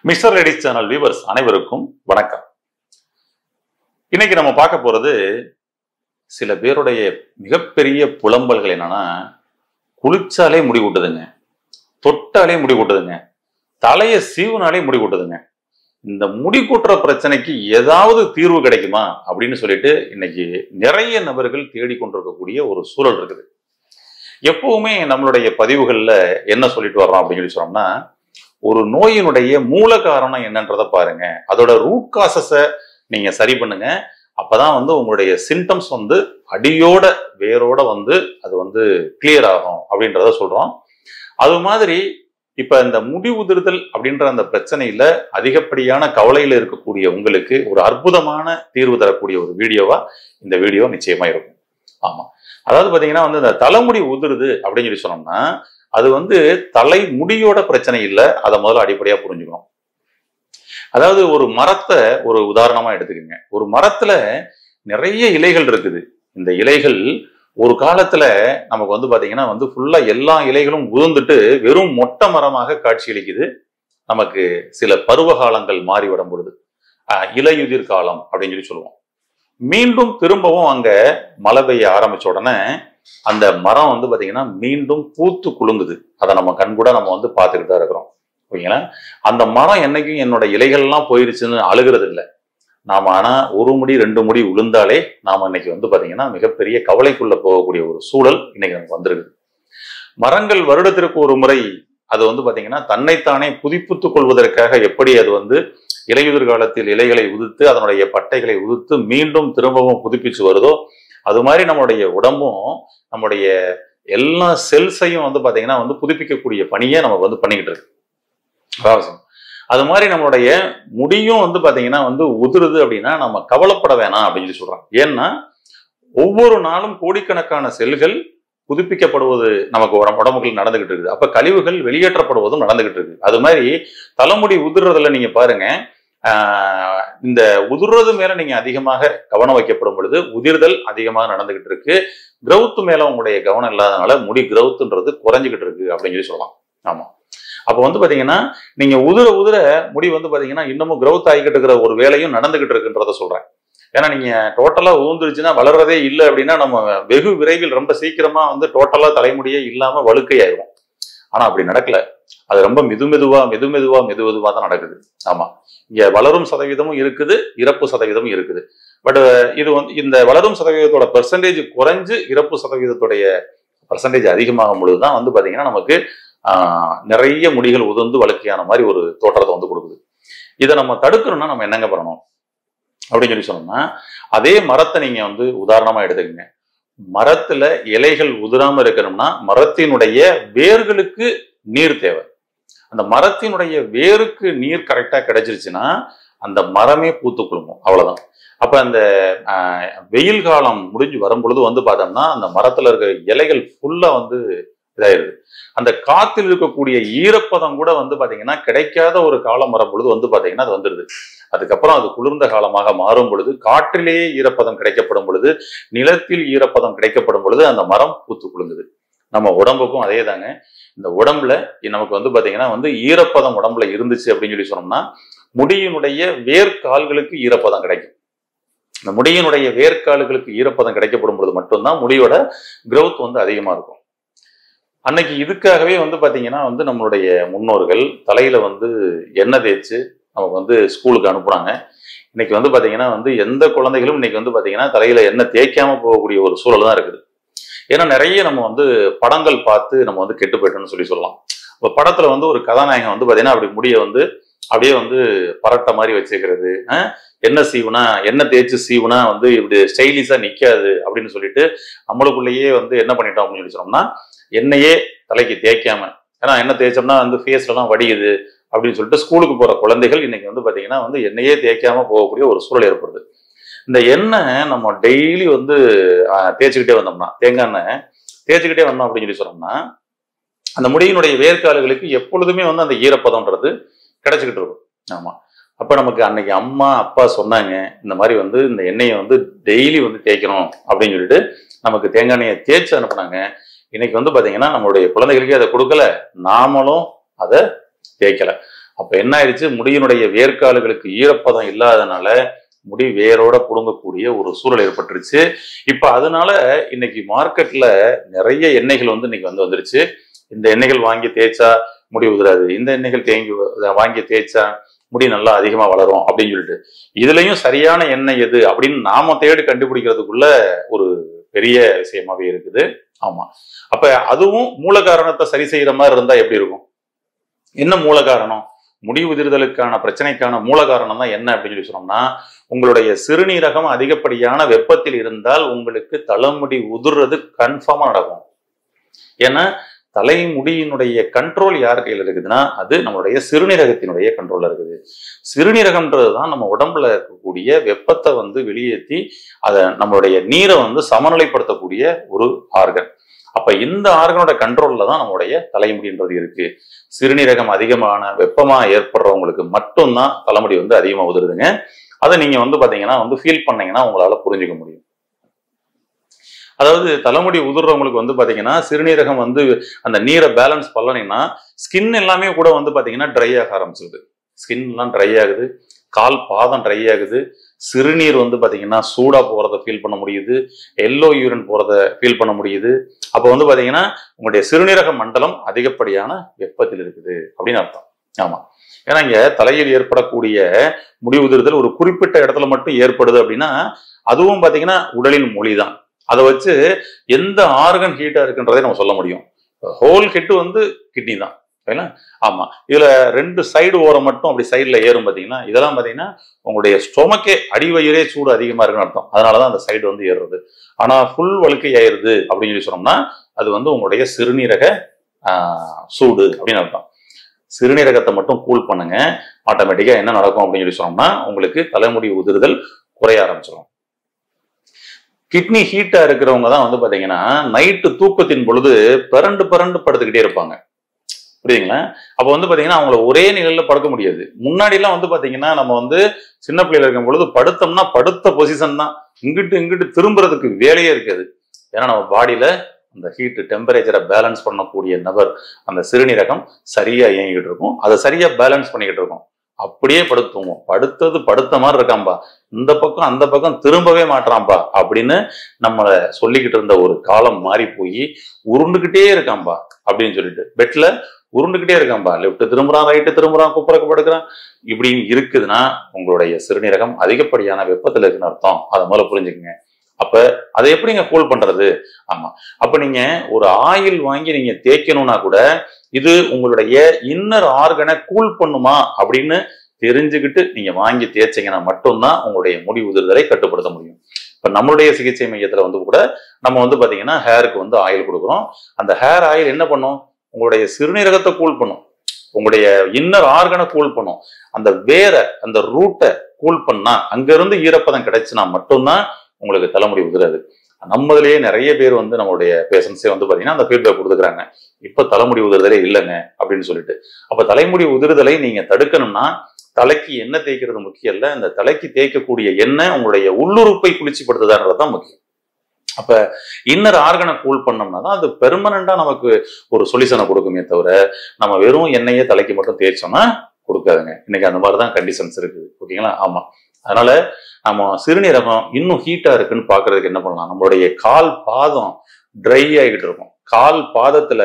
Mister ladies channel viewers அனைவருக்கும் வணக்கம். இன்னைக்கு நம்ம பார்க்க போறது சில பேருடைய மிகப்பெரிய புலம்பல்கள் என்னன்னா, குளிச்சாலே முடி கொட்டுதுங்க, தொட்டாலே முடி கொட்டுதுங்க, தலையை சீவுனாலே முடி கொட்டுதுங்க. இந்த முடி கொட்டுற பிரச்சனைக்கு ஏதாவது தீர்வு கிடைக்குமா அப்படின்னு சொல்லிட்டு இன்னைக்கு நிறைய நபர்கள் தேடிக்கொண்டிருக்கக்கூடிய ஒரு சூழல் இருக்குது. எப்பவுமே நம்மளுடைய பதிவுகள்ல என்ன சொல்லிட்டு வர்றோம் அப்படின்னு சொல்லி சொன்னோம்னா, ஒரு நோயினுடைய மூல காரணம் என்னன்றதை பாருங்க, அதோட ரூட் காசஸை நீங்க சரி பண்ணுங்க. அப்பதான் உங்களுடைய சிம்டம்ஸ் அடியோட வேரோட அது கிளியர் ஆகும் அப்படின்றத சொல்றோம். அது மாதிரி இப்ப இந்த முடி உதிர்தல் அப்படின்ற அந்த பிரச்சனையில அதிகப்படியான கவலையில இருக்கக்கூடிய உங்களுக்கு ஒரு அற்புதமான தீர்வு தரக்கூடிய ஒரு வீடியோவா இந்த வீடியோ நிச்சயமா இருக்கும். ஆமா, அதாவது பாத்தீங்கன்னா இந்த தலைமுடி உதிருது அப்படின்னு சொல்லி சொன்னோம்னா, அது தலை முடியோட பிரச்சனை இல்லை. அதை முதல்ல அடிப்படையா புரிஞ்சுக்கணும். அதாவது ஒரு மரத்தை ஒரு உதாரணமா எடுத்துக்கோங்க. ஒரு மரத்துல நிறைய இலைகள் இருக்குது. இந்த இலைகள் ஒரு காலத்துல நமக்கு பாத்தீங்கன்னா ஃபுல்லா எல்லா இலைகளும் உதிர்ந்துட்டு வெறும் மொட்டை மரமாக காட்சியளிக்குது. நமக்கு சில பருவ காலங்கள் மாறிவிடும் பொழுது இலையுதிர் காலம் அப்படின்னு சொல்லி சொல்லுவோம். மீண்டும் திரும்பவும் அங்க மழை பெய்ய ஆரம்பிச்ச உடனே அந்த மரம் பாத்தீங்கன்னா மீண்டும் பூத்து குலுங்குது. அதை நம்ம கண்கூட நம்ம பார்த்துக்கிட்டு தான் இருக்கிறோம். ஓகேங்களா? அந்த மரம் என்னைக்கும் என்னோட இலைகள்லாம் போயிருச்சுன்னு அழுகிறது இல்லை. நாம ஆனா ஒரு முடி ரெண்டு முடி உளுந்தாலே நாம இன்னைக்கு பாத்தீங்கன்னா மிகப்பெரிய கவலைக்குள்ள போகக்கூடிய ஒரு சூழல் இன்னைக்கு நமக்கு வந்திருக்கு. மரங்கள் வருடத்திற்கு ஒரு முறை அது பாத்தீங்கன்னா தன்னைத்தானே புதுப்பித்துக் கொள்வதற்காக எப்படி அது இலையுதிர் காலத்தில் இலைகளை உதிர்த்து அதனுடைய பட்டைகளை உதிர்த்து மீண்டும் திரும்பவும் புதுப்பிச்சு வருதோ, அது மாதிரி நம்மளுடைய உடம்பும் நம்முடைய எல்லா செல்ஸையும் பாத்தீங்கன்னா புதுப்பிக்கக்கூடிய பணியை நம்ம பண்ணிக்கிட்டு இருக்கு. அது மாதிரி நம்மளுடைய முடியும் பாத்தீங்கன்னா உதிருது அப்படின்னா நம்ம கவலைப்பட வேணாம் அப்படின்னு சொல்லி சொல்றாங்க. ஏன்னா ஒவ்வொரு நாளும் கோடிக்கணக்கான செல்கள் புதுப்பிக்கப்படுவது நமக்கு உடம்புகள் நடந்துகிட்டு இருக்குது. அப்ப கழிவுகள் வெளியேற்றப்படுவதும் நடந்துகிட்டு இருக்கு. அது மாதிரி தலைமுடி உதிர்றதுல நீங்க பாருங்க, இந்த உதிர்றது மேல நீங்க அதிகமாக கவனம் வைக்கப்படும் பொழுது உதிர்தல் அதிகமாக நடந்துகிட்டு இருக்கு. கிரௌத் மேல உங்களுடைய கவனம் இல்லாதனால முடி கிரௌத்ன்றது குறைஞ்சிக்கிட்டு இருக்கு அப்படின்னு சொல்லி சொல்லலாம். ஆமா, அப்ப பாத்தீங்கன்னா நீங்க உதிர உதிர முடி பாத்தீங்கன்னா இன்னமும் கிரௌத் ஆகிக்கிட்டு இருக்கிற ஒரு வேலையும் நடந்துகிட்டு இருக்குன்றத சொல்றேன். ஏன்னா நீங்க டோட்டலா ஊந்துருச்சுன்னா வளர்றதே இல்லை அப்படின்னா நம்ம வெகு விரைவில் ரொம்ப சீக்கிரமா டோட்டலா தலைமுடியே இல்லாம வழுக்கை ஆயிரும். ஆனா அப்படி நடக்கல. அது ரொம்ப மெதுவா தான் நடக்குது. ஆமா, இங்க வளரும் சதவீதமும் இருக்குது, இறப்பு சதவீதமும் இருக்குது. பட் இது இந்த வளரும் சதவீதத்தோட பெர்சன்டேஜ் குறைஞ்சு இறப்பு சதவீதத்துடைய பெர்சன்டேஜ் அதிகமாகும் பொழுதுதான் பாத்தீங்கன்னா நமக்கு நிறைய முடிகள் உதிர்ந்து வழுக்கையான மாதிரி ஒரு தோற்றத்தை கொடுக்குது. இதை நம்ம தடுக்கணும்னா நம்ம என்னங்க பண்ணணும் அப்படின்னு சொல்லி சொன்னோம்னா, அதே மரத்தை நீங்க உதாரணமா எடுத்துக்கங்க. மரத்துல இலைகள் உதிராம இருக்கணும்னா மரத்தினுடைய வேர்களுக்கு நீர் தேவை. அந்த மரத்தினுடைய வேருக்கு நீர் கரெக்டா கிடைச்சிருச்சுன்னா அந்த மரமே பூத்து குலுங்கும். அவ்வளவுதான். அப்ப அந்த வெயில் காலம் முடிஞ்சு வரும் பொழுது பார்த்தோம்னா அந்த மரத்துல இருக்கிற இலைகள் ஃபுல்லா இதாயிருது. அந்த காத்தில் இருக்கக்கூடிய ஈரப்பதம் கூட பாத்தீங்கன்னா கிடைக்காத ஒரு காலம் வரும் பொழுது பாத்தீங்கன்னா அது வந்துடுது. அதுக்கப்புறம் அது குளிர்ந்த காலமாக மாறும் பொழுது காற்றிலேயே ஈரப்பதம் கிடைக்கப்படும் பொழுது, நிலத்தில் ஈரப்பதம் கிடைக்கப்படும் பொழுது அந்த மரம் பூத்து குலுங்குது. நம்ம உடம்புக்கும் அதே தாங்க. இந்த உடம்புல நமக்கு பாத்தீங்கன்னா ஈரப்பதம் உடம்புல இருந்துச்சு அப்படின்னு சொல்லி சொன்னோம்னா முடியினுடைய வேர்க்கால்களுக்கு ஈரப்பதம் கிடைக்கும். இந்த முடியினுடைய வேர்க்கால்களுக்கு ஈரப்பதம் கிடைக்கப்படும் பொழுது மட்டும்தான் முடியோட கிரௌத் அதிகமா இருக்கும். அன்னைக்கு இதுக்காகவே பாத்தீங்கன்னா நம்மளுடைய முன்னோர்கள் தலையில எண்ணெய் தேய்ச்சு நமக்கு ஸ்கூலுக்கு அனுப்புனாங்க. இன்னைக்கு பாத்தீங்கன்னா எந்த குழந்தைகளும் இன்னைக்கு பாத்தீங்கன்னா தலையில எண்ணெய் தேய்க்காம போகக்கூடிய ஒரு சூழல் தான் இருக்குது. ஏன்னா நிறைய நம்ம படங்கள் பார்த்து நம்ம கெட்டு போயிட்டோம்னு சொல்லி சொல்லலாம். இப்போ படத்துல ஒரு கதாநாயகன் பாத்தீங்கன்னா அப்படி முடிய அப்படியே பரட்டை மாதிரி வச்சுக்கிறது, எண்ணெய் சீவுனா எண்ணெய் தேய்ச்சி சீவுனா இப்படி ஸ்டைலிஷா நிக்காது அப்படின்னு சொல்லிட்டு நம்மளுக்குள்ளேயே என்ன பண்ணிட்டோம் அப்படின்னு சொல்லி சொன்னோம்னா, எண்ணெயே தலைக்கு தேய்க்காம, ஏன்னா எண்ணெய் தேய்ச்சோம்னா ஃபேஸ்ல எல்லாம் வடியுது அப்படின்னு சொல்லிட்டு ஸ்கூலுக்கு போற குழந்தைகள் இன்னைக்கு பாத்தீங்கன்னா எண்ணெயே தேய்க்காம போகக்கூடிய ஒரு சூழல் ஏற்படுது. இந்த எண்ணெய் நம்ம டெய்லி தேய்ச்சிக்கிட்டே வந்தோம்னா, தேங்காய் எண்ணெய் தேய்ச்சிக்கிட்டே வந்தோம் அப்படின்னு சொல்லி சொன்னோம்னா அந்த முடியினுடைய வேர்க்கால்களுக்கு எப்பொழுதுமே அந்த ஈரப்பதம்ன்றது கிடைச்சிக்கிட்டு இருக்கும். ஆமா, அப்ப நமக்கு அன்னைக்கு அம்மா அப்பா சொன்னாங்க இந்த மாதிரி இந்த எண்ணெயை டெய்லி தேய்க்கணும் அப்படின்னு சொல்லிட்டு நமக்கு தேங்காய் எண்ணெயை தேய்ச்சி அனுப்புனாங்க. இன்னைக்கு பாத்தீங்கன்னா நம்மளுடைய குழந்தைகளுக்கே அதை கொடுக்கல, நாமளும் அதை தேய்க்கல. அப்ப என்ன ஆயிடுச்சு, முடியினுடைய வேர்க்காலுகளுக்கு ஈரப்பதம் இல்லாதனால முடி வேரோட புடுங்கக்கூடிய ஒரு சூழல் ஏற்பட்டுருச்சு. இப்ப அதனால இன்னைக்கு மார்க்கெட்ல நிறைய எண்ணெய்கள் வந்து இன்னைக்கு வந்துருச்சு. இந்த எண்ணெய்கள் வாங்கி தேய்ச்சா முடி உதிராது, இந்த எண்ணெய்கள் வாங்கி தேய்ச்சா முடி நல்லா அதிகமா வளரும் அப்படின்னு சொல்லிட்டு, இதுலயும் சரியான எண்ணெய் எது அப்படின்னு நாம தேடி கண்டுபிடிக்கிறதுக்குள்ள ஒரு பெரிய விஷயமாவே இருக்குது. ஆமா, அப்ப அதுவும் மூல காரணத்தை சரி செய்யற மாதிரி இருந்தா எப்படி இருக்கும்? என்ன மூல காரணம்? முடி உதிர்தலுக்கான பிரச்சனைக்கான மூல காரணம் தான் என்ன அப்படின்னு சொல்லி சொன்னோம்னா, உங்களுடைய சிறுநீரகம் அதிகப்படியான வெப்பத்தில் இருந்தால் உங்களுக்கு தலைமுடி உதிர்றது கன்ஃபார்மா நடக்கும். ஏன்னா தலைமுடியினுடைய கண்ட்ரோல் யார் கையில் இருக்குதுன்னா அது நம்மளுடைய சிறுநீரகத்தினுடைய கண்ட்ரோல்ல இருக்குது. சிறுநீரகம்ன்றதுதான் நம்ம உடம்புல இருக்கக்கூடிய வெப்பத்தை வெளியேற்றி அதை நம்மளுடைய நீரை சமநிலைப்படுத்தக்கூடிய ஒரு ஆர்கன். அப்ப இந்த ஆர்கனோட கண்ட்ரோல்ல தான் நம்மளுடைய தலைமுடின்றது இருக்கு. சிறுநீரகம் அதிகமான வெப்பமா ஏற்படுறவங்களுக்கு மட்டும்தான் தலைமுடி அதிகமா உதிருதுங்க. அதை நீங்க பாத்தீங்கன்னா ஃபீல் பண்ணீங்கன்னா உங்களால புரிஞ்சுக்க முடியும். அதாவது தலைமுடி உதிர்றவங்களுக்கு பாத்தீங்கன்னா சிறுநீரகம் அந்த நீரை பேலன்ஸ் பண்ணலைன்னா ஸ்கின் எல்லாமே கூட பாத்தீங்கன்னா ட்ரை ஆக ஆரம்பிச்சிருது. ஸ்கின் எல்லாம் ட்ரை ஆகுது, கால் பாதம் ட்ரை ஆகுது, சிறுநீர் பாத்தீங்கன்னா சூடா போறதை ஃபீல் பண்ண முடியுது, எல்லோ யூரின் போறதை ஃபீல் பண்ண முடியுது. அப்ப பாத்தீங்கன்னா உங்களுடைய சிறுநீரக மண்டலம் அதிகப்படியான வெப்பத்தில் இருக்குது அப்படின்னு அர்த்தம். ஆமா, ஏன்னா இங்க தலையில் ஏற்படக்கூடிய முடி உதிர்தல் ஒரு குறிப்பிட்ட இடத்துல மட்டும் ஏற்படுது அப்படின்னா அதுவும் பாத்தீங்கன்னா உடலின் மொழிதான். அதை வச்சு எந்த ஆர்கன் ஹீட்டா இருக்குன்றதை நம்ம சொல்ல முடியும். ஹோல் ஹெட் கிட்னி தான். ஆமா, இதுல 2 சைடு ஓரம் மட்டும் அப்படி சைடுல ஏறும் பாத்தீங்கன்னா, இதெல்லாம் பாத்தீங்கன்னா உங்களுடைய ஸ்டொமக்கே அடிவயிறே சூடு அதிகமா இருக்குன்னு அர்த்தம். அதனாலதான் அந்த சைடு ஏறுறது. ஆனா ஃபுல் வழுக்கை ஆயிருது அப்படின்னு சொல்லி சொன்னோம்னா அது உங்களுடைய சிறுநீரக சூடு அப்படின்னு அர்த்தம். சிறுநீரகத்தை மட்டும் கூல் பண்ணுங்க, ஆட்டோமேட்டிக்கா என்ன நடக்கும் அப்படின்னு சொல்லி சொன்னோம்னா உங்களுக்கு தலைமுடி உதிர்தல் குறைய ஆரம்பிச்சிடும். கிட்னி ஹீட்டா இருக்கிறவங்க தான் பாத்தீங்கன்னா நைட்டு தூக்கத்தின் பொழுது பரண்டு படுத்துக்கிட்டே இருப்பாங்க. புரியுதுங்களா? அப்ப பாத்தீங்கன்னா அவங்கள ஒரே நிலையில படுக்க முடியாது. முன்னாடி எல்லாம் பாத்தீங்கன்னா நம்ம சின்ன பிள்ளைல இருக்கும் பொழுது படுத்தோம்னா படுத்த பொசிஷன் தான், இங்கிட்டு திரும்புறதுக்கு வேலையே இருக்காது. ஏன்னா நம்ம பாடியில அந்த ஹீட் டெம்பரேச்சரை பேலன்ஸ் பண்ணக்கூடிய நபர் அந்த சிறுநீரகம் சரியா இயங்கிட்டு இருக்கும், அதை சரியா பேலன்ஸ் பண்ணிக்கிட்டு இருக்கும். அப்படியே படுத்துவோம், படுத்தது படுத்த மாதிரி இருக்காம்பா, இந்த பக்கம் அந்த பக்கம் திரும்பவே மாட்டான்பா அப்படின்னு நம்மளை சொல்லிக்கிட்டு இருந்த ஒரு காலம் மாறி போய் உருண்டுகிட்டே இருக்காம்பா அப்படின்னு சொல்லிட்டு பெட்ல உருண்டுகிட்டே இருக்காம்பா, லெப்ட் திரும்புறான், ரைட்டு திரும்புறான், குப்புறக்கு படுக்கிறான், இப்படி இருக்குதுன்னா உங்களுடைய சிறுநீரகம் அதிகப்படியான வெப்பத்துல இருக்குன்னு அர்த்தம். அதை முதல்ல புரிஞ்சுக்குங்க. அப்ப அதை எப்படிங்க கூல் பண்றது? ஆமா, அப்ப நீங்க ஒரு ஆயில் வாங்கி நீங்க தேய்க்கணும்னா கூட இது உங்களுடைய இன்னர் ஆர்கனை கூல் பண்ணுமா அப்படின்னு தெரிஞ்சுக்கிட்டு நீங்க வாங்கி தேய்ச்சிங்கன்னா மட்டும்தான் உங்களுடைய முடி உதிர்தலை கட்டுப்படுத்த முடியும். இப்ப நம்மளுடைய சிகிச்சை மையத்துல கூட நம்ம பாத்தீங்கன்னா ஹேருக்கு ஆயில் கொடுக்குறோம். அந்த ஹேர் ஆயில் என்ன பண்ணும்? உங்களுடைய சிறுநீரகத்தை கூல் பண்ணும், உங்களுடைய இன்னர் ஆர்கனை கூல் பண்ணும். அந்த வேரை அந்த ரூட்டை கூல் பண்ணா அங்க இருந்து ஈரப்பதம் கிடைச்சுனா மட்டும்தான் உங்களுக்கு தலைமுடி உதிராது. நம்மதுலயே நிறைய பேர் நம்மளுடைய பேஷன்ஸே பாத்தீங்கன்னா அந்த ஃபீட்பேக் கொடுத்துக்கிறாங்க, இப்ப தலைமுடி உதிர்தலே இல்லைங்க அப்படின்னு சொல்லிட்டு. அப்ப தலைமுடி உதிர்தலை நீங்க தடுக்கணும்னா தலைக்கு எண்ணெய் தேய்க்கிறது முக்கியம் இல்ல, இந்த தலைக்கு தேய்க்கக்கூடிய எண்ணெய் உங்களுடைய உள்ளுறுப்பை குளிர்ச்சிப்படுத்துதான்றதுதான் முக்கியம். அப்ப இன்னர் ஆர்கனை கூல் பண்ணோம்னா தான் அது பெர்மனண்டா நமக்கு ஒரு சொல்யூஷனை கொடுக்குமே தவிர நம்ம வெறும் எண்ணெயே தலைக்கு மட்டும் தேய்ச்சோம்னா கொடுக்காதுங்க. இன்னைக்கு அந்த மாதிரிதான் கண்டிஷன்ஸ் இருக்குது. ஓகேங்களா? ஆமா, அதனால நம்ம சிறுநீரகம் இன்னும் ஹீட்டா இருக்குன்னு பாக்குறதுக்கு என்ன பண்ணலாம், நம்மளுடைய கால் பாதம் ட்ரை ஆகிட்டு இருக்கும், கால் பாதத்துல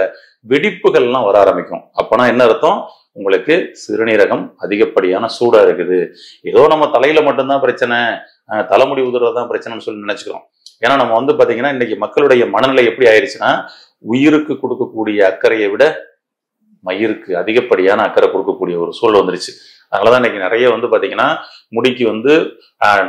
வெடிப்புகள் எல்லாம் வர ஆரம்பிக்கும். அப்பனா என்ன அர்த்தம்? உங்களுக்கு சிறுநீரகம் அதிகப்படியான சூடா இருக்குது. ஏதோ நம்ம தலையில மட்டும்தான் பிரச்சனை, தலைமுடி உதிர்றதுதான் பிரச்சனைன்னு சொல்லி நினைச்சுக்கிறோம். ஏன்னா நம்ம பாத்தீங்கன்னா இன்னைக்கு மக்களுடைய மனநிலை எப்படி ஆயிடுச்சுன்னா, உயிருக்கு கொடுக்கக்கூடிய அக்கறையை விட மயிருக்கு அதிகப்படியான அக்கறை கொடுக்கக்கூடிய ஒரு சூழல் வந்துருச்சு. அதனாலதான் இன்னைக்கு நிறைய பாத்தீங்கன்னா முடிக்கு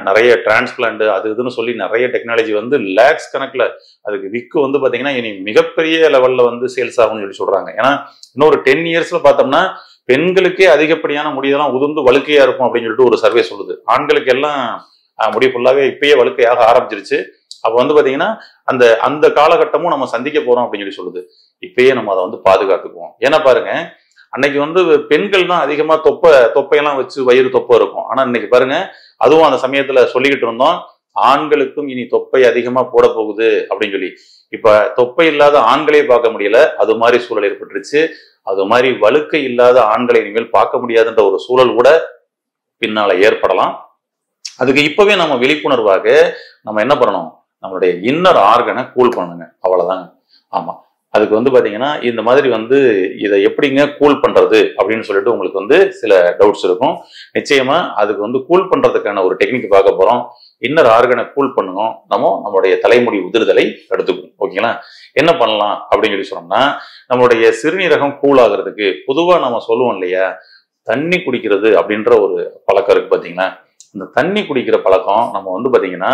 நிறைய டிரான்ஸ்பிளான்ட் அது இதுன்னு சொல்லி நிறைய டெக்னாலஜி லேக்ஸ் கணக்குல அதுக்கு விக்கு பாத்தீங்கன்னா இனி மிகப்பெரிய லெவல்ல சேல்ஸ் ஆகும்னு சொல்லி சொல்றாங்க. ஏன்னா இன்னொரு 10 இயர்ஸ்ல பார்த்தோம்னா பெண்களுக்கே அதிகப்படியான முடியெல்லாம் உதிர்ந்து வழுக்கையா இருக்கும் அப்படின்னு சொல்லிட்டு ஒரு சர்வே சொல்லுது. ஆண்களுக்கு எல்லாம் முடி ஃபுல்லாவே இப்பயே வழுக்கையாக ஆரம்பிச்சிருச்சு. அப்ப பாத்தீங்கன்னா அந்த அந்த காலகட்டமும் நம்ம சந்திக்க போறோம் அப்படின்னு சொல்லி சொல்லுது. இப்பயே நம்ம அதை பாதுகாத்துக்குவோம். ஏன்னா பாருங்க, அன்னைக்கு பெண்கள் தான் அதிகமா தொப்பையெல்லாம் வச்சு வயிறு தொப்பை இருக்கும். ஆனா இன்னைக்கு பாருங்க, அதுவும் அந்த சமயத்துல சொல்லிக்கிட்டு இருந்தோம், ஆண்களுக்கும் இனி தொப்பை அதிகமா போட போகுது அப்படின்னு சொல்லி. இப்ப தொப்பை இல்லாத ஆண்களே பார்க்க முடியல, அது மாதிரி சூழல் ஏற்பட்டுருச்சு. அது மாதிரி வழுக்கை இல்லாத ஆண்களை இனிமேல் பார்க்க முடியாதுன்ற ஒரு சூழல் கூட பின்னால ஏற்படலாம். அதுக்கு இப்பவே நம்ம விழிப்புணர்வாக நம்ம என்ன பண்ணணும், நம்மளுடைய இன்னர் ஆர்கனை கூல் பண்ணுங்க, அவ்வளவுதாங்க. ஆமா, அதுக்கு வந்து பாத்தீங்கன்னா இந்த மாதிரி வந்து இதை எப்படிங்க கூல் பண்றது அப்படின்னு சொல்லிட்டு உங்களுக்கு சில டவுட்ஸ் இருக்கும். நிச்சயமா அதுக்கு கூல் பண்றதுக்கான ஒரு டெக்னிக் பார்க்க போறோம். இன்னர் ஆர்கனை கூல் பண்ணுவோம், நம்மளுடைய தலைமுடி உதிர்தலை தடுத்துக்கும். ஓகேங்களா? என்ன பண்ணலாம் அப்படின்னு சொல்லி சொன்னோம்னா, நம்மளுடைய சிறுநீரகம் கூல் ஆகுறதுக்கு பொதுவா நம்ம சொல்லுவோம் இல்லையா, தண்ணி குடிக்கிறது அப்படின்ற ஒரு பழக்கம் இருக்கு பாத்தீங்களா. இந்த தண்ணி குடிக்கிற பழக்கம் நம்ம பாத்தீங்கன்னா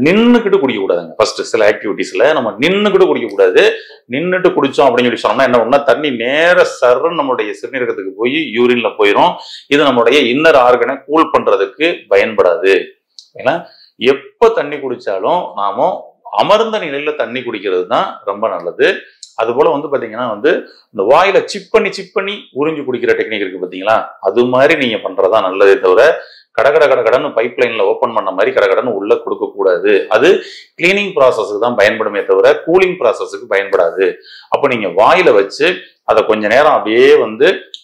நின்னுக்கிட்டு குடிக்க கூடாதுங்க. ஃபர்ஸ்ட் சில ஆக்டிவிட்டிஸ்ல நம்ம நின்னுக்கிட்டு குடிக்க கூடாது. நின்னுட்டு குடிச்சோம் அப்படின்னு சொல்லி சொன்னோம்னா என்ன பண்ணா, தண்ணி நேர சர்ன்னு நம்மளுடைய சிறுநீரகத்துக்கு போய் யூரின்ல போயிடும். இது நம்மளுடைய இன்னர் ஆர்கனை கூல் பண்றதுக்கு பயன்படாது. ஏன்னா எப்ப தண்ணி குடிச்சாலும் நாம அமர்ந்த நிலையில தண்ணி குடிக்கிறது தான் ரொம்ப நல்லது. அது போல பாத்தீங்கன்னா இந்த வாயில சிப் பண்ணி உறிஞ்சு குடிக்கிற டெக்னிக் இருக்கு பாத்தீங்களா, அது மாதிரி நீங்க பண்றதா நல்லதே தவிர கடகடன்னு பைப் லைன்ல ஓபன் பண்ண மாதிரி கடகடன்னு உள்ள கொடுக்க கூடாது. அது கிளீனிங் ப்ராசஸுக்கு தான் பயன்படுமே தவிர கூலிங் ப்ராசஸுக்கு பயன்படாது. அப்ப நீங்க வாயில வச்சு அதை கொஞ்ச நேரம் அப்படியே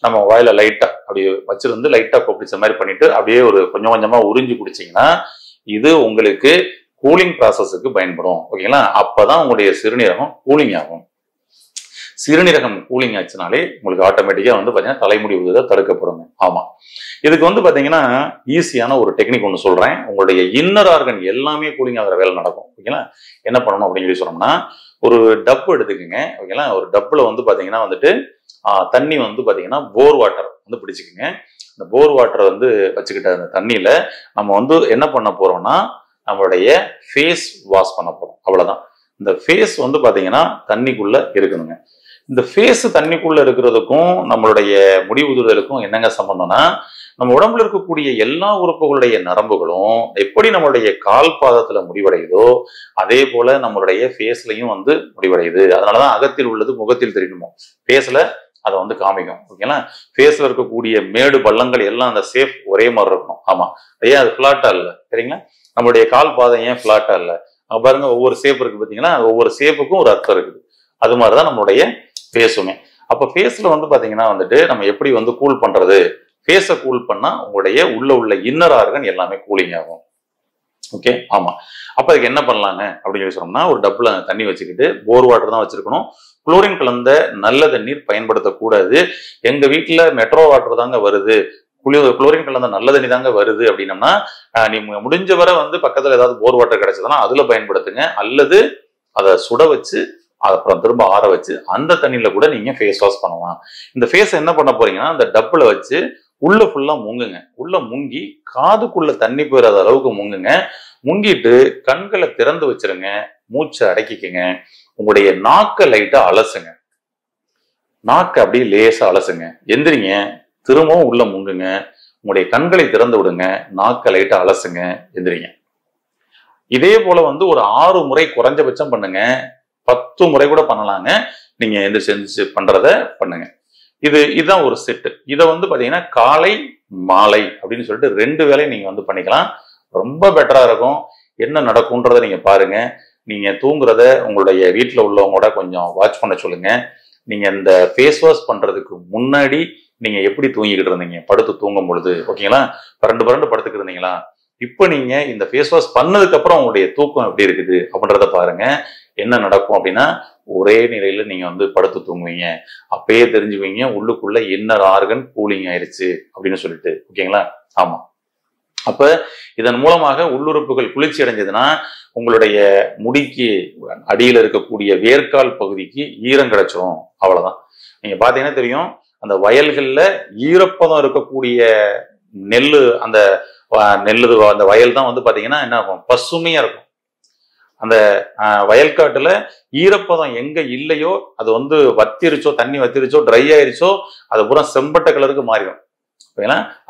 நம்ம வாயில லைட்டா அப்படியே வச்சிருந்து லைட்டா கொப்பிடிச்ச மாதிரி பண்ணிட்டு அப்படியே ஒரு கொஞ்சம் கொஞ்சமா உறிஞ்சு குடிச்சீங்கன்னா இது உங்களுக்கு கூலிங் ப்ராசஸுக்கு பயன்படும். ஓகேங்களா? அப்பதான் உங்களுடைய சிறுநீரகம் கூலிங் ஆகும். சிறுநீரகம் கூலிங் ஆச்சுனாலே உங்களுக்கு ஆட்டோமேட்டிக்கா பாத்தீங்கன்னா தலைமுடி உதிர்தல் தடுக்கப்படுங்க. ஆமா, இதுக்கு பாத்தீங்கன்னா ஈஸியான ஒரு டெக்னிக் ஒன்று சொல்றேன். உங்களுடைய இன்னர் ஆர்கன் எல்லாமே கூலிங் ஆகிற வேலை நடக்கும். ஓகேங்களா? என்ன பண்ணணும் அப்படின்னு சொல்லி சொன்னோம்னா, ஒரு டப்பு எடுத்துக்கோங்க. ஓகேங்களா? ஒரு டப்புல பாத்தீங்கன்னா தண்ணி பாத்தீங்கன்னா போர் வாட்டர் பிடிச்சிக்கோங்க. இந்த போர் வாட்டரை வச்சுக்கிட்ட அந்த தண்ணியில நம்ம என்ன பண்ண போறோம்னா, நம்மளுடைய ஃபேஸ் வாஷ் பண்ண போறோம். அவ்வளவுதான். இந்த ஃபேஸ் பாத்தீங்கன்னா தண்ணிக்குள்ள இருக்கணுங்க. இந்த ஃபேஸ் தண்ணிக்குள்ள இருக்கிறதுக்கும் நம்மளுடைய முடி உதிர்தலுக்கும் என்னங்க சம்பந்தம்னா, நம்ம உடம்புல இருக்கக்கூடிய எல்லா உறுப்புகளுடைய நரம்புகளும் எப்படி நம்மளுடைய கால் பாதத்துல முடிவடையுதோ அதே போல நம்மளுடைய ஃபேஸ்லயும் முடிவடையுது. அதனாலதான் அகத்தில் உள்ளது முகத்தில் தெரியணுமோ, ஃபேஸ்ல அதை காமிக்கும். ஓகேங்களா? ஃபேஸ்ல இருக்கக்கூடிய மேடு பள்ளங்கள் எல்லாம் அந்த ஷேப் ஒரே மாதிரி இருக்கணும். ஆமா, ஏன் அது பிளாட்டா இல்ல சரிங்களா? நம்மளுடைய கால் பாதம் ஏன் பிளாட்டா இல்ல, பாருங்க ஒவ்வொரு ஷேப் இருக்கு பாத்தீங்கன்னா, ஒவ்வொரு ஷேப்புக்கும் ஒரு அர்த்தம் இருக்குது. அது மாதிரிதான் நம்மளுடைய ஃபேஸுமே. அப்ப ஃபேஸ்ல பாத்தீங்கன்னா நம்ம எப்படி கூல் பண்றது, ஃபேஸை கூல் பண்ணா உங்களுடைய உள்ள இன்னர் ஆர்கன் எல்லாமே கூலிங் ஆகும். ஓகே, ஆமா. அப்ப அதுக்கு என்ன பண்ணலாங்க அப்படின்னு சொல்லி சொன்னோம்னா, ஒரு டப்புல தண்ணி வச்சுக்கிட்டு போர் வாட்டர் தான் வச்சிருக்கணும். குளோரின் கலந்த நல்ல தண்ணீர் பயன்படுத்தக்கூடாது. எங்க வீட்டுல மெட்ரோ வாட்டர் தாங்க வருது, குளோரின் கலந்த நல்ல தண்ணி தாங்க வருது அப்படின்னம்னா, நீங்க முடிஞ்ச வரை பக்கத்துல ஏதாவது போர் வாட்டர் கிடைச்சதுன்னா அதுல பயன்படுத்துங்க. அல்லது அதை சுட வச்சு அப்புறம் திரும்ப ஆற வச்சு அந்த தண்ணியில கூட நீங்க ஃபேஸ் வாஷ் பண்ணலாம். இந்த ஃபேஸ் என்ன பண்ண போறீங்கன்னா, அந்த டப்புல வச்சு உள்ள ஃபுல்லா முங்குங்க. உள்ள முங்கி காதுக்குள்ள தண்ணி போயிடாத அளவுக்கு முங்குங்க. முங்கிட்டு கண்களை திறந்து வச்சிருங்க, மூச்சை அடக்கிக்கங்க. உங்களுடைய நாக்க லைட்டா அலசுங்க. நாக்க அப்படியே லேசா அலசுங்க. எந்திரிங்க, திரும்பவும் உள்ள முங்குங்க. உங்களுடைய கண்களை திறந்து விடுங்க, நாக்க லைட்டா அலசுங்க, எந்திரிங்க. இதே போல ஒரு 6 முறை குறைஞ்சபட்சம் பண்ணுங்க. 10 முறை கூட பண்ணலாங்க. நீங்க எந்திரிச்சு பண்றத பண்ணுங்க. இதுதான் ஒரு செட்டு. இதை பாத்தீங்கன்னா காலை மாலை அப்படின்னு சொல்லிட்டு 2 வேளையும் நீங்க பண்ணிக்கலாம். ரொம்ப பெட்டரா இருக்கும். என்ன நடக்கும்ன்றத நீங்க பாருங்க. நீங்க தூங்குறத உங்களுடைய வீட்டுல உள்ளவங்களோட கொஞ்சம் வாட்ச் பண்ண சொல்லுங்க. நீங்க இந்த ஃபேஸ் வாஷ் பண்றதுக்கு முன்னாடி நீங்க எப்படி தூங்கிக்கிட்டு இருந்தீங்க படுத்து தூங்கும் பொழுது, ஓகேங்களா? பரண்டு படுத்துக்கிட்டு இருந்தீங்களா? இப்ப நீங்க இந்த ஃபேஸ் வாஷ் பண்ணதுக்கு அப்புறம் உங்களுடைய தூக்கம் எப்படி இருக்குது அப்படின்றத பாருங்க. என்ன நடக்கும் அப்படின்னா, ஒரே நிலையில நீங்க படுத்து தூங்குவீங்க. அப்பயே தெரிஞ்சுவீங்க உள்ளுக்குள்ள இன்னர் ஆர்கன் கூலிங் ஆயிருச்சு அப்படின்னு சொல்லிட்டு. ஓகேங்களா? ஆமா. அப்ப இதன் மூலமாக உள்ளுறுப்புகள் குளிர்ச்சி அடைஞ்சதுன்னா உங்களுடைய முடிக்கு அடியில இருக்கக்கூடிய வேர்க்கால் பகுதிக்கு ஈரம் கிடைச்சிரும். அவ்வளவுதான். நீங்க பாத்தீங்கன்னா தெரியும், அந்த வயல்கள்ல ஈரப்பதம் இருக்கக்கூடிய நெல்லு, அந்த அந்த வயல் தான் பாத்தீங்கன்னா என்ன ஆகும், பசுமையா இருக்கும். அந்த வயல்காட்டுல ஈரப்பதம் எங்க இல்லையோ அது வத்திருச்சோ, தண்ணி வத்திருச்சோ, ட்ரை ஆயிருச்சோ, அது பூரா செம்பட்ட கலருக்கு மாறிடும்.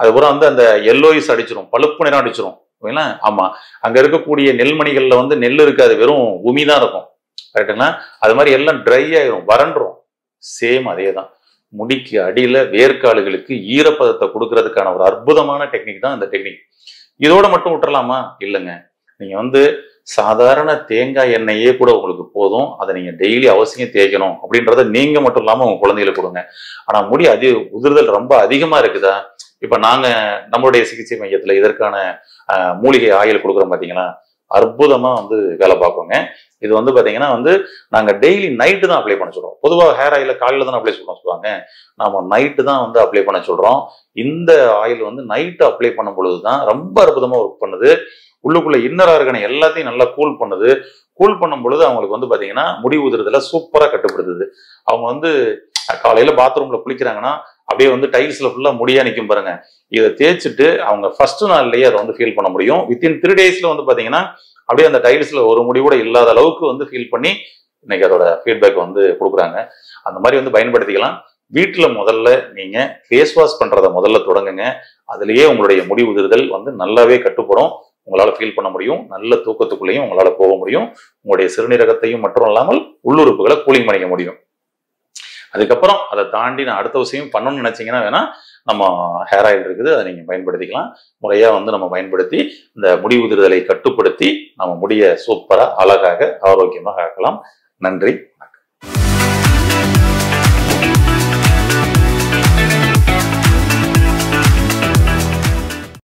அது பூரா அந்த எல்லோயிஸ் அடிச்சிரும், பழுப்பு நிறம் அடிச்சிரும். ஆமா, அங்க இருக்கக்கூடிய நெல்மணிகள்ல நெல் இருக்காது, வெறும் உமிதான் இருக்கும். கரெக்டுங்களா? அது மாதிரி எல்லாம் ட்ரை ஆயிரும், வறண்டுரும். சேம் அதே தான் முடிக்கு அடியில வேர்க்காலுகளுக்கு ஈரப்பதத்தை கொடுக்கறதுக்கான ஒரு அற்புதமான டெக்னிக் தான் இந்த டெக்னிக். இதோட மட்டும் விட்டுறலாமா? இல்லைங்க. நீங்க சாதாரண தேங்காய் எண்ணெயே கூட உங்களுக்கு போதும். அதை நீங்க டெய்லி அவசியம் தேய்க்கணும் அப்படின்றத நீங்க மட்டும் இல்லாம உங்க குழந்தைகளுக்கு கொடுங்க. ஆனா முடி உதிர்தல் ரொம்ப அதிகமா இருக்குதா? இப்ப நாங்க நம்மளுடைய சிகிச்சை மையத்துல இதற்கான மூலிகை ஆயில் கொடுக்குறோம் பாத்தீங்களா, அற்புதமா வேலை பார்ப்போங்க. இது பாத்தீங்கன்னா நாங்க டெய்லி நைட்டு தான் அப்ளை பண்ண சொல்றோம். பொதுவாக ஹேர் ஆயில காலையில தான் அப்ளை பண்ண சொல்லுவாங்க. நாம நைட்டு தான் அப்ளை பண்ண சொல்றோம். இந்த ஆயில் நைட்டு அப்ளை பண்ணும் பொழுதுதான் ரொம்ப அற்புதமா ஒர்க் பண்ணுது. உள்ளுக்குள்ள இன்னர் ஆர்கனை எல்லாத்தையும் நல்லா கூல் பண்ணுது. கூல் பண்ணும் பொழுது அவங்களுக்கு பாத்தீங்கன்னா முடி உதிர்தல சூப்பரா கட்டுப்படுத்துது. அவங்க காலையில பாத்ரூம்ல குளிக்கிறாங்கன்னா அப்படியே டைல்ஸ்ல ஃபுல்லா முடியா நிக்கும் பாருங்க. இதை தேய்ச்சிட்டு அவங்க ஃபர்ஸ்ட் நாள்லயே அதை ஃபீல் பண்ண முடியும். வித்தின் 3 டேஸ்ல பாத்தீங்கன்னா அப்படியே அந்த டைல்ஸ்ல ஒரு முடி கூட இல்லாத அளவுக்கு ஃபீல் பண்ணி இன்னைக்கு அதோட ஃபீட்பேக் கொடுக்குறாங்க. அந்த மாதிரி பயன்படுத்திக்கலாம். வீட்டுல முதல்ல நீங்க ஃபேஸ் வாஷ் பண்றத முதல்ல தொடங்குங்க. அதுலயே உங்களுடைய முடி உதிர்தல் நல்லாவே கட்டுப்படும். உங்களால ஃபீல் பண்ண முடியும். நல்ல தூக்கத்துக்குள்ளேயும் உங்களால போக முடியும். உங்களுடைய சிறுநீரகத்தையும் மட்டும் இல்லாமல் உள்ளுறுப்புகளை கூலிங் பண்ணிக்க முடியும். அதுக்கப்புறம் அதை தாண்டி நான் அடுத்த விஷயம் பண்ணணும்னு நினைச்சீங்கன்னா வேணா நம்ம ஹேர் ஆயில் இருக்குது, அதை நீங்க பயன்படுத்திக்கலாம். முறையா நம்ம பயன்படுத்தி இந்த முடி உதிர்தலை கட்டுப்படுத்தி நம்ம முடிய சூப்பரா அழகாக ஆரோக்கியமாக ஆக்கலாம். நன்றி.